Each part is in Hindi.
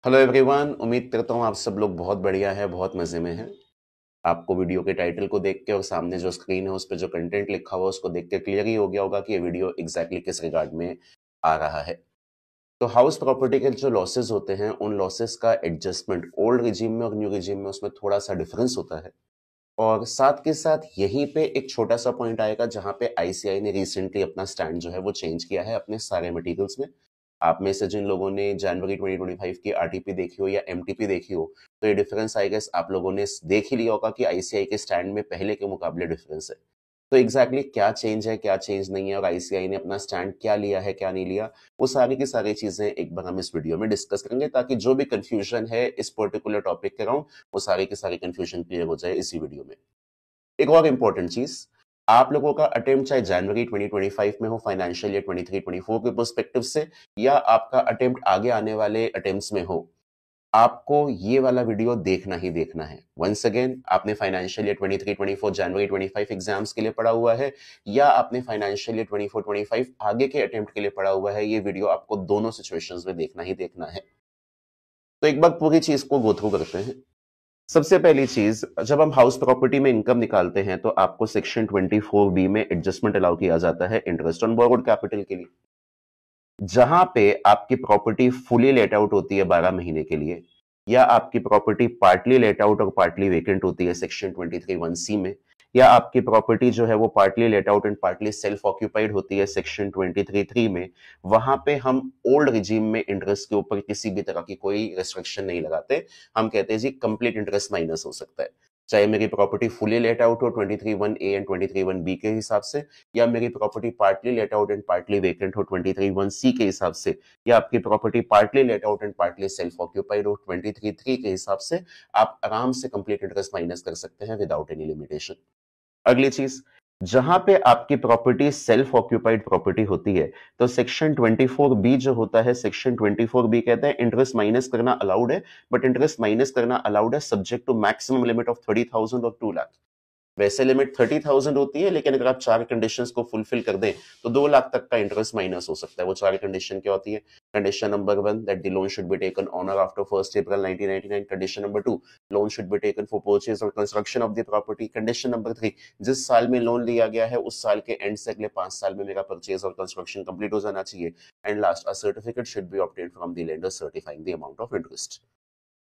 हेलो एवरीवन, उम्मीद करता हूँ आप सब लोग बहुत बढ़िया है, बहुत मज़े में हैं। आपको वीडियो के टाइटल को देख के और सामने जो स्क्रीन है उस पे जो कंटेंट लिखा हुआ है उसको देख के क्लियर ही हो गया होगा कि ये वीडियो एग्जैक्टली किस रिगार्ड में आ रहा है। तो हाउस प्रॉपर्टी के जो लॉसेस होते हैं उन लॉसेस का एडजस्टमेंट ओल्ड रिजीम में और न्यू रिजीम में उसमें थोड़ा सा डिफरेंस होता है। और साथ के साथ यहीं पे एक छोटा सा पॉइंट आएगा जहां पे आईसीआई ने रिसेंटली अपना स्टैंड जो है वो चेंज किया है अपने सारे मटेरियल्स में। आप में से जिन लोगों ने जनवरी 2025 की आरटीपी देखी हो या एमटीपी देखी हो, तो ये डिफरेंस आई गेस आप लोगों ने देख ही लिया होगा कि आईसीआई के स्टैंड में पहले के मुकाबले डिफरेंस है। तो एग्जैक्टली क्या चेंज है, क्या चेंज नहीं है और आईसीआई ने अपना स्टैंड क्या लिया है, क्या नहीं लिया, वो सारी की सारी चीजें एक बार हम इस वीडियो में डिस्कस करेंगे ताकि जो भी कंफ्यूजन है इस पर्टिकुलर टॉपिक के अराउंड वो सारी की सारी कंफ्यूजन क्लियर हो जाए इसी वीडियो में। एक और इंपॉर्टेंट चीज, आप लोगों का अटेम्प्ट चाहे जनवरी 2025 में हो फाइनेंशियल ईयर 23-24 के पर्सपेक्टिव से या आपका अटेम्प्ट आगे आने वाले अटेम्प्ट्स में हो, आपको ये वाला वीडियो देखना ही देखना है। वंस अगेन, आपने फाइनेंशियल ईयर 23-24 जनवरी 25 एग्जाम्स के लिए पढ़ा हुआ है या आपने फाइनेंशियल ईयर 24-25 आगे के अटेम्प्ट के लिए पढ़ा हुआ है, ये वीडियो आपको दोनों सिचुएशंस में देखना ही देखना है। तो एक बार पूरी चीज को गो थ्रू करते हैं। सबसे पहली चीज, जब हम हाउस प्रॉपर्टी में इनकम निकालते हैं तो आपको सेक्शन 24 बी में एडजस्टमेंट अलाउ किया जाता है इंटरेस्ट ऑन बोरोड कैपिटल के लिए। जहां पे आपकी प्रॉपर्टी फुली लेट आउट होती है 12 महीने के लिए या आपकी प्रॉपर्टी पार्टली लेट आउट और पार्टली वेकेंट होती है सेक्शन 23(1)(c) में, या आपकी प्रॉपर्टी जो है वो partly let out and partly self occupied होती है सेक्शन 23(3) में, वहां पे हम ओल्ड रिजीम में इंटरेस्ट के ऊपर किसी भी तरह की कोई रेस्ट्रिक्शन नहीं लगाते। हम कहते हैं जी कंप्लीट इंटरेस्ट माइनस हो सकता है, चाहे मेरी प्रॉपर्टी फुली लेट आउट हो 23(1)(a) एंड 23(1)(b) के हिसाब से, या मेरी property partly let out and partly vacant हो 23(1)(c) के हिसाब से, या आपकी property partly let out and partly self occupied हो 23(3) के हिसाब से, आप आराम से कंप्लीट इंटरेस्ट माइनस कर सकते हैं विदाउट एनी लिमिटेशन। अगली चीज, जहां पे आपकी प्रॉपर्टी सेल्फ ऑक्यूपाइड प्रॉपर्टी होती है तो सेक्शन 24 बी जो होता है, सेक्शन 24 बी कहता है इंटरेस्ट माइनस करना अलाउड है, बट इंटरेस्ट माइनस करना अलाउड है subject to maximum limit of 30,000 और 2 लाख। वैसे लिमिट 30,000 होती है, लेकिन अगर आप चार कंडीशंस को फुलफिल कर दें तो 2 लाख तक का इंटरेस्ट माइनस हो सकता है। वो चार कंडीशन क्या होती है? Condition number 1, that the loan should be taken on or after 1 April 1999। Condition number 2, loan should be taken for purchase or construction of the property. Condition number 3, जिस साल में लोन लिया गया है उस साल के एंड से अगले 5 साल में मेरा परचेज और कंस्ट्रक्शन कंप्लीट हो जाना चाहिए। And last, a certificate should be obtained from the lender certifying the amount of interest.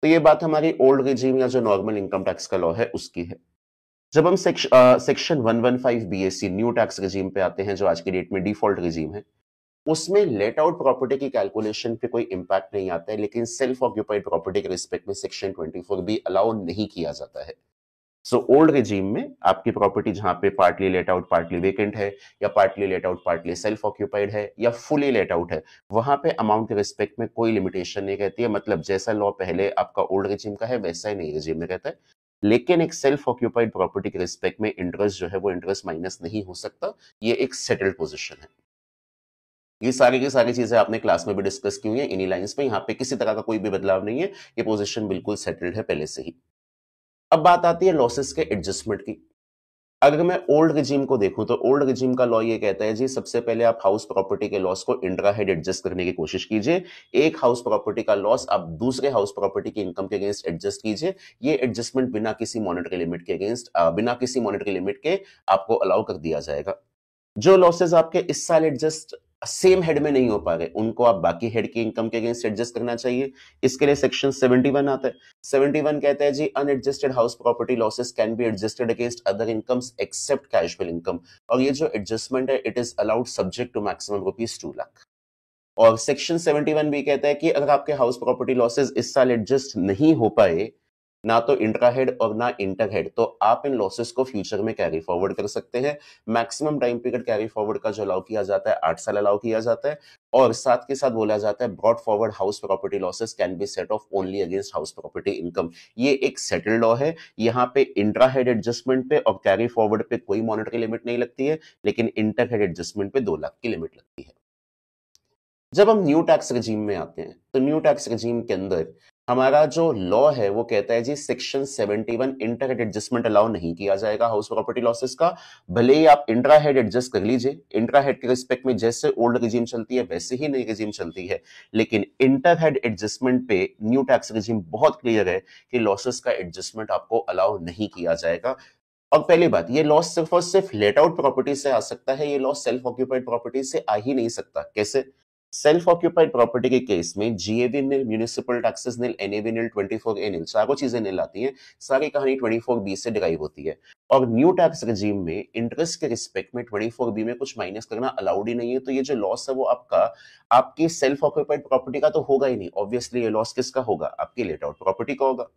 तो ये बात हमारी ओल्ड रिजीम या जो नॉर्मल इनकम टैक्स का लॉ है उसकी है। जब हम section 115 BSc new tax regime पे आते हैं, जो आज की डेट में डिफॉल्ट रिजीम है, उसमें लेट आउट प्रॉपर्टी की कैलकुलेशन पे कोई इंपैक्ट नहीं आता है, लेकिन सेल्फ ऑक्यूपाइड प्रॉपर्टी के रिस्पेक्ट में सेक्शन 24 भी अलाउ नहीं किया जाता है। सो ओल्ड रिजीम में आपकी प्रॉपर्टी जहां पे partly let out partly vacant है, या partly let out partly self occupied है, या फुली लेट आउट है, वहां पे अमाउंट के रिस्पेक्ट में कोई लिमिटेशन नहीं रहती है। मतलब जैसा लॉ पहले आपका ओल्ड रिजीम का है वैसा ही नई रिजीम में रहता है। लेकिन एक सेल्फ ऑक्यूपाइड प्रॉपर्टी के रिस्पेक्ट में इंटरेस्ट जो है वो इंटरेस्ट माइनस नहीं हो सकता। ये एक सेटल्ड पोजीशन है। ये सारी की सारी चीजें आपने क्लास में भी डिस्कस की हुई है इन्हीं लाइंस में, यहाँ पे किसी तरह का कोई भी बदलाव नहीं है। ये पोजीशन बिल्कुल सेटल्ड है पहले से ही। अब बात आती है लॉसेस के एडजस्टमेंट की। अगर मैं ओल्ड रिजीम को देखूं तो ओल्ड रिजीम का लॉ ये कहता है जी, सबसे पहले आप हाउस प्रॉपर्टी के लॉस को इंट्रा हेड एडजस्ट करने की कोशिश कीजिए। एक हाउस प्रॉपर्टी का लॉस आप दूसरे हाउस प्रॉपर्टी की इनकम के अगेंस्ट एडजस्ट कीजिए। ये एडजस्टमेंट बिना किसी मॉनेटरी लिमिट के अगेंस्ट बिना किसी मॉनेटरी लिमिट के आपको अलाउ कर दिया जाएगा। जो लॉसेस आपके इस साल एडजस्ट सेम हेड में नहीं हो पा रहे, उनको आप बाकी हेड की इनकम के अगेंस्ट एडजस्ट करना चाहिए। इसके लिए सेक्शन 71 आता है। 71 कहता है जी, unadjusted house property losses can be adjusted against other incomes except casual income. और ये जो एडजस्टमेंट है it is allowed subject to maximum ₹2 lakh. और सेक्शन 71 भी कहता है कि अगर आपके हाउस प्रॉपर्टी लॉसेस इस साल एडजस्ट नहीं हो पाए, ना तो इंट्रा हेड और ना इंटर हेड, तो आप इन लॉसेस को फ्यूचर में कैरी फॉरवर्ड कर सकते हैं। Maximum time period carry forward का जो अलाउ किया जाता है 8 साल अलाउ किया जाता है। और साथ के साथ बोला जाता है brought forward house property losses can B set of only against house property income. ये एक सेटल्ड लॉ है। यहाँ पे इंट्रा हेड एडजस्टमेंट पे और कैरी फॉरवर्ड पे कोई मॉनेटरी लिमिट नहीं लगती है, लेकिन इंटर हेड एडजस्टमेंट पे 2 लाख की लिमिट लगती है। जब हम न्यू टैक्स रिजीम में आते हैं तो न्यू टैक्स रिजीम के अंदर हमारा जो लॉ है वो कहता है जी section 71 inter head adjustment allow नहीं किया जाएगा हाउस प्रॉपर्टी लॉसेस का। भले ही आप इंट्रा हेड एडजस्ट कर लीजिए, इंट्रा हेड के रिस्पेक्ट में जैसे ओल्ड रिजीम चलती है वैसे ही नई रिजीम चलती है, लेकिन इंटर हेड एडजस्टमेंट पे न्यू टैक्स रिजीम बहुत क्लियर है कि लॉसेस का एडजस्टमेंट आपको अलाउ नहीं किया जाएगा। और पहली बात, ये लॉस सिर्फ और सिर्फ लेट आउट प्रॉपर्टी से आ सकता है, ये लॉस सेल्फ ऑक्यूपाइड प्रॉपर्टी से आ ही नहीं सकता। कैसे? सेल्फ ऑक्यूपाइड प्रॉपर्टी के केस में जीएवी निल, म्युनिसिपल टैक्सेस निल, एनएवी निल, 24A निल, चारों चीजें निल आती हैं। सारी कहानी 24B से डिराइव होती है। और न्यू टैक्स रिजीम में इंटरेस्ट के रिस्पेक्ट में 24B में कुछ माइनस करना अलाउड ही नहीं है। तो ये जो लॉस है वो आपकी सेल्फ ऑक्यूपाइड प्रॉपर्टी का तो होगा ही नहीं। ऑब्वियसली ये लॉस किसका होगा? आपकी लेट आउट प्रॉपर्टी का होगा।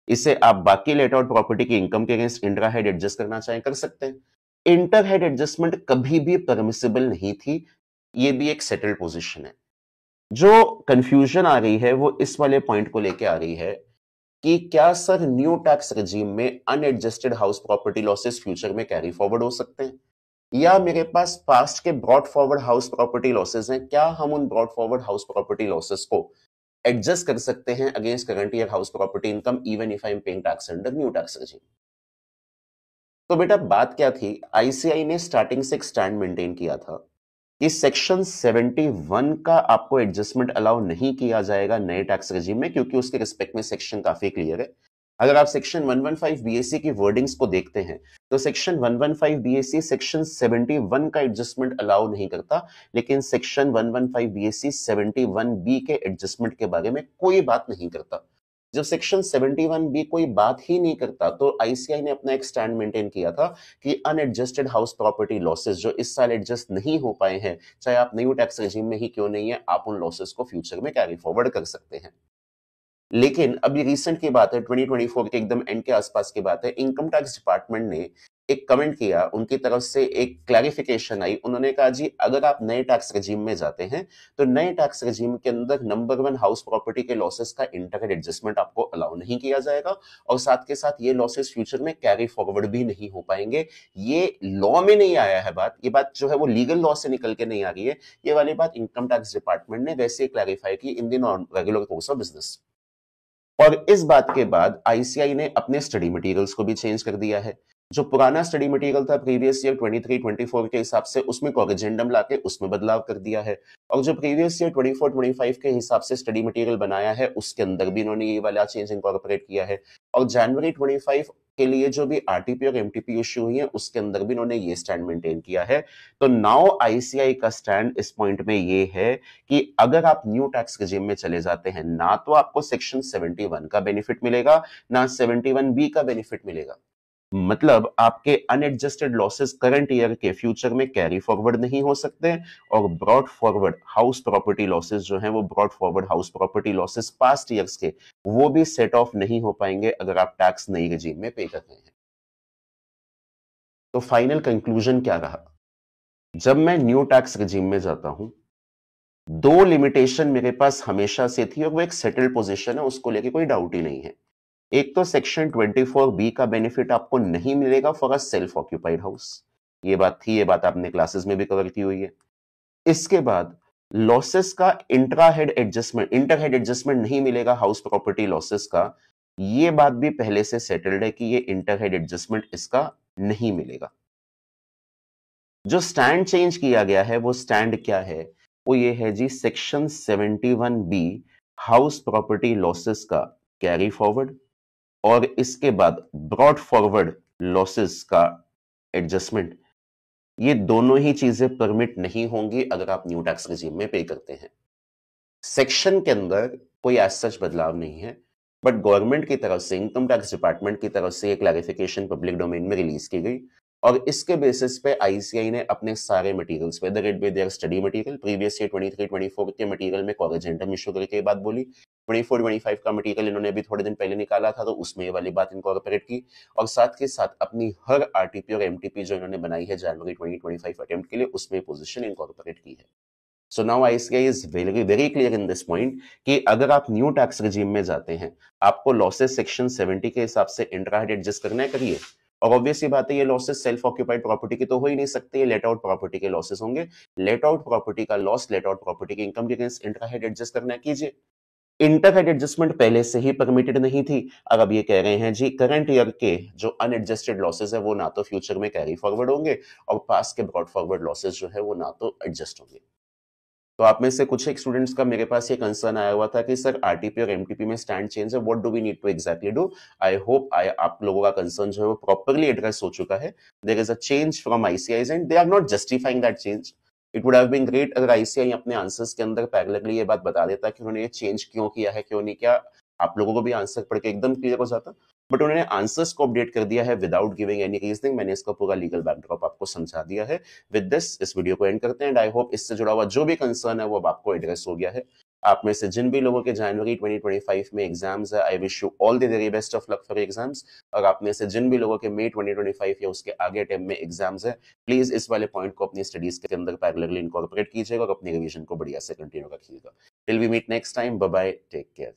इसे आप बाकी लेट आउट प्रॉपर्टी की इनकम के अगेंस्ट इंट्रा हेड एडजस्ट करना चाहें कर सकते हैं। इंटर हेड एडजस्टमेंट कभी भी परमिसिबल नहीं थी, ये भी एक सेटल्ड पोजीशन है। जो कंफ्यूजन आ रही है वो इस वाले पॉइंट को लेके आ रही है कि क्या सर न्यू टैक्स रिजीम में unadjusted house property losses future में कैरी फॉरवर्ड हो सकते हैं, या मेरे पास पास्ट के brought forward house property losses हैं, क्या हम उन brought forward house property losses को एडजस्ट कर सकते हैं against current year house property income even if I am paying tax under new tax regime. तो बेटा बात क्या थी, आईसीआई ने स्टार्टिंग से एक स्टैंड मेंटेन किया था कि सेक्शन 71 का आपको एडजस्टमेंट अलाउ नहीं किया जाएगा नए टैक्स रेजिम में, क्योंकि उसके रिस्पेक्ट में सेक्शन काफी क्लियर है। अगर आप सेक्शन 115 बीएससी की वर्डिंग्स को देखते हैं तो सेक्शन 115 बीएससी सेक्शन 71 का एडजस्टमेंट अलाउ नहीं करता, लेकिन सेक्शन 115 बीएससी 71B के एडजस्टमेंट के बारे में कोई बात नहीं करता। जब सेक्शन 71B कोई बात ही नहीं करता तो आईसीआई ने अपना एक स्टैंड मेंटेन किया था कि अनएडजस्टेड हाउस प्रॉपर्टी लॉसेस जो इस साल एडजस्ट नहीं हो पाए हैं, चाहे आप न्यू टैक्स रेजिम में ही क्यों नहीं है, आप उन लॉसेस को फ्यूचर में कैरी फॉरवर्ड कर सकते हैं। लेकिन अभी रिसेंट की बात है, 2024 के एकदम एंड के आसपास की बात है, इनकम टैक्स डिपार्टमेंट ने एक कमेंट किया, उनकी तरफ से एक क्लैरिफिकेशन आई। उन्होंने कहा जी अगर आप नए टैक्स रेजिम में जाते हैं तो नए टैक्स रेजिम के अंदर नंबर 1 हाउस प्रॉपर्टी के लॉसेस का इंटर एडजस्टमेंट आपको अलाउ नहीं किया जाएगा, और साथ के साथ ये लॉसेस फ्यूचर में कैरी फॉरवर्ड भी नहीं हो पाएंगे। ये लॉ में नहीं आया है बात, ये बात जो है वो लीगल लॉ से निकल के नहीं आ रही है। ये वाली बात इनकम टैक्स डिपार्टमेंट ने वैसे क्लैरिफाई की in the regular course of business. और इस बात के बाद आईसीआई ने अपने स्टडी मटेरियल्स को भी चेंज कर दिया है। जो पुराना स्टडी मटेरियल था प्रीवियस ईयर 23-24 के हिसाब से, उसमें कॉरिजेंडम लाके उसमें बदलाव कर दिया है। और जो प्रीवियस ईयर 24-25 के हिसाब से स्टडी मटेरियल बनाया है उसके अंदर भी इन्होंने ये वाला चेंज इनकॉर्पोरेट किया है। और जनवरी 25 के लिए जो भी आरटीपी और एमटीपी इश्यू हुई है उसके अंदर भी इन्होंने ये स्टैंड मेंटेन किया है। तो नाउ आईसीआई का स्टैंड इस पॉइंट में ये है कि अगर आप न्यू टैक्स रेजिम में चले जाते हैं, ना तो आपको सेक्शन 71 का बेनिफिट मिलेगा, ना 71B का बेनिफिट मिलेगा। मतलब आपके अनएडजस्टेड लॉसेस करंट ईयर के फ्यूचर में कैरी फॉरवर्ड नहीं हो सकते, और brought forward house property losses जो हैं वो brought forward house property losses past years के, वो भी सेट ऑफ नहीं हो पाएंगे अगर आप टैक्स नई रेजिम में पे कर रहे हैं। तो फाइनल कंक्लूजन क्या रहा? जब मैं न्यू टैक्स रेजिम में जाता हूं, दो लिमिटेशन मेरे पास हमेशा से थी और वो एक सेटल्ड पोजीशन है, उसको लेके कोई डाउट ही नहीं है। एक तो सेक्शन 24B का बेनिफिट आपको नहीं मिलेगा for a self occupied house, ये बात थी, ये बात आपने क्लासेस में भी कवर की हुई है। इसके बाद लॉसेस का इंटर हेड एडजस्टमेंट नहीं मिलेगा हाउस प्रॉपर्टी लॉसेस का, ये बात भी पहले से सेटल्ड है कि ये इंटर हेड एडजस्टमेंट इसका नहीं मिलेगा। जो स्टैंड चेंज किया गया है वो स्टैंड क्या है? वो ये है जी section 71B house property losses का कैरी फॉरवर्ड, और इसके बाद ब्रॉड फॉरवर्ड लॉसेस का एडजस्टमेंट, ये दोनों ही चीजें परमिट नहीं होंगी अगर आप न्यू टैक्स रेजिम में पे करते हैं। सेक्शन के अंदर कोई एज सच बदलाव नहीं है, बट गवर्नमेंट की तरफ से, इनकम टैक्स डिपार्टमेंट की तरफ से एक क्लैरिफिकेशन पब्लिक डोमेन में रिलीज की गई, और इसके बेसिस पे आईसीआई ने अपने सारे materials, whether it be there study material, previous year 23-24 के मटेरियल में कॉरिजेंडम इशू करके ये बात बोली, 24-25 का मटेरियल इन्होंने अभी थोड़े दिन पहले निकाला था तो उसमें ये वाली बात इनकॉर्पोरेट की, और साथ के साथ अपनी हर आरटीपी और एमटीपी जो इन्होंने बनाई है जनवरी 2025 अटेम्प्ट के लिए, उसमें पोजीशन इनकॉर्पोरेट की है। So now ICI is very clear in this point कि अगर आप न्यू टैक्स रेजिम में जाते हैं, आपको लॉसेस सेक्शन 70 के हिसाब से इंट्रा हेड एडजस्ट करना है, करिए। और ऑब्वियसली बात है ये लॉसेस सेल्फ ऑक्यूपाइड प्रॉपर्टी के तो हो ही नहीं सकते, ये लेट आउट प्रॉपर्टी के लॉसेस होंगे। लेट आउट प्रॉपर्टी का लॉस लेट आउट प्रॉपर्टी की इनकम के अगेंस्ट इंट्रा हेड एडजस्ट करना है, कीजिए। इंटर हेड एडजस्टमेंट पहले से ही परमिटेड नहीं थी। और अब ये कह रहे हैं जी करंट ईयर के जो अनएडजस्टेड लॉसेस है वो ना तो फ्यूचर में कैरी फॉरवर्ड होंगे और पास्ट के ब्रॉड फॉरवर्ड लॉसेस जो है वो ना तो एडजस्ट होंगे। तो आप में से कुछ एक स्टूडेंट्स का मेरे पास ये कंसर्न आया हुआ था कि सर आरटीपी और एमटीपी में स्टैंड चेंज है, what do we need to exactly do. I hope आप लोगों का कंसर्न जो है वो प्रॉपर्ली एड्रेस हो चुका है। There is a change from ICI and they are not justifying that change. It would have been great अगर आईसीआई अपने आंसर्स के अंदर पैरेलली ये बात बता देता कि उन्होंने ये चेंज क्यों किया है, क्यों नहीं किया। आप लोगों को भी आंसर पढ़ के एकदम क्लियर हो जाता। बट उन्होंने आंसर्स को अपडेट कर दिया है विदाउट गिविंग एनी रीजनिंग। मैंने इसका पूरा लीगल बैकड्रॉप आपको समझा दिया है। विद दिस इस वीडियो को एंड करते हैं एंड आई होप इससे जुड़ा हुआ जो भी कंसर्न है वो अब आपको एड्रेस हो गया है। आप में से जिन भी लोगों के जनवरी 2025 में एग्जाम्स है, I wish you all the very best of luck for exams. और आप में से जिन भी लोगों के मई 2025 या उसके आगे टाइम में एग्जाम्स है, प्लीज इस वाले पॉइंट को अपनी स्टडीज के अंदर पैरेलली इनकॉर्पोरेट कीजिएगा और अपनी रिवीजन को बढ़िया से कंटिन्यू रखिएगा। Till we meet next time, bye bye, take care.